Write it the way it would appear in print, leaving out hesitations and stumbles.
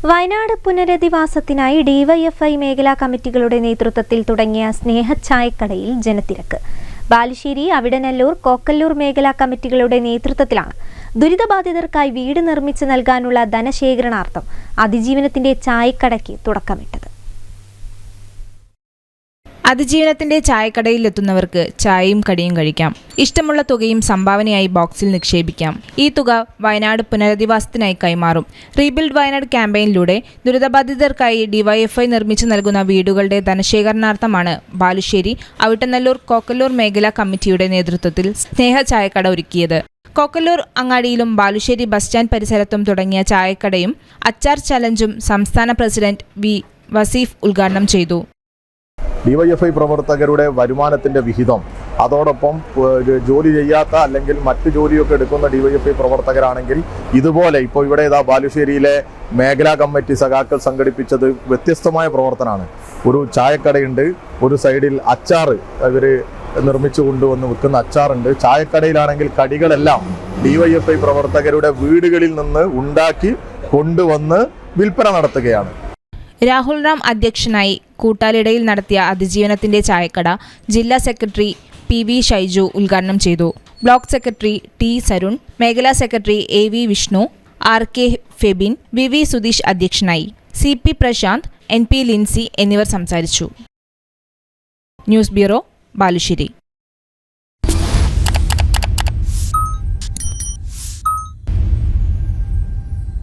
Wayanad പുനരധിവാസത്തിനായി DYFI മേഖലാ കമ്മിറ്റികളുടെ നേതൃത്വത്തിൽ തുടങ്ങിയ സ്നേഹച്ചായക്കടയിൽ ജനത്തിരക്ക്. ബാലുശ്ശേരി, അവിടനല്ലൂർ, കോക്കല്ലൂർ മേഖലാ കമ്മിറ്റികളുടെ നേതൃത്വത്തിലാണ് ദുരിതബാധിതർക്കായി വീട് നിർമ്മിച്ച് നൽകാനുള്ള ധനശേഖരണാർത്ഥം അതിജീവനത്തിന്റെ ചായക്കടയ്ക്ക് തുടക്കമിട്ടത്. അതിജീവനത്തിന്റെ ചായക്കടയിലെത്തുന്നവർക്ക് ചായയും കടിയും കഴിക്കാം. ഇഷ്ടമുള്ള തുകയും സംഭാവനയായി ബോക്സിൽ നിക്ഷേപിക്കാം. ഈ തുക വയനാട് പുനരധിവാസത്തിനായി കൈമാറും. റീബിൽഡ് വയനാട് ക്യാമ്പയിനിലൂടെ ദുരിതബാധിതർക്കായി ഡിവൈഎഫ്ഐ നിർമ്മിച്ചു നൽകുന്ന വീടുകളുടെ ധനശേഖരണാർത്ഥമാണ് ബാലുശ്ശേരി, അവിട്ടനല്ലൂർ, കോക്കല്ലൂർ മേഖലാ കമ്മിറ്റിയുടെ നേതൃത്വത്തിൽ സ്നേഹ ചായക്കട ഒരുക്കിയത്. കോക്കല്ലൂർ അങ്ങാടിയിലും ബാലുശ്ശേരി ബസ് സ്റ്റാൻഡ് പരിസരത്തും തുടങ്ങിയ ചായക്കടയും അച്ചാർ ചലഞ്ചും സംസ്ഥാന പ്രസിഡന്റ് വി വസീഫ് ഉദ്ഘാടനം ചെയ്തു. ഡിവൈഎഫ്ഐ പ്രവർത്തകരുടെ വരുമാനത്തിൻ്റെ വിഹിതം, അതോടൊപ്പം ജോലി ചെയ്യാത്ത അല്ലെങ്കിൽ മറ്റ് ജോലിയൊക്കെ എടുക്കുന്ന ഡിവൈഎഫ്ഐ പ്രവർത്തകരാണെങ്കിൽ ഇതുപോലെ ഇപ്പോൾ ഇവിടെ ബാലുശ്ശേരിയിലെ മേഖലാ കമ്മിറ്റി സഖാക്കൾ സംഘടിപ്പിച്ചത് വ്യത്യസ്തമായ പ്രവർത്തനമാണ്. ഒരു ചായക്കടയുണ്ട്, ഒരു സൈഡിൽ അച്ചാർ ഇവർ നിർമ്മിച്ചു കൊണ്ടുവന്ന് വിൽക്കുന്ന അച്ചാറുണ്ട്. ചായക്കടയിലാണെങ്കിൽ കടികളെല്ലാം ഡിവൈഎഫ്ഐ പ്രവർത്തകരുടെ വീടുകളിൽ നിന്ന് ഉണ്ടാക്കി കൊണ്ടുവന്ന് വിൽപ്പന നടത്തുകയാണ്. രാഹുൽ റാം അധ്യക്ഷനായി കൂട്ടാലിടയിൽ നടത്തിയ അതിജീവനത്തിന്റെ ചായക്കട ജില്ലാ സെക്രട്ടറി പി വി ഷൈജു ഉദ്ഘാടനം ചെയ്തു. ബ്ലോക്ക് സെക്രട്ടറി ടി സരുൺ, മേഖലാ secretary A V Vishnu, R K Febin, V V Sudheesh അധ്യക്ഷനായി. C P Prashanth, N P Lincy എന്നിവർ സംസാരിച്ചു. News bureau, Balussery.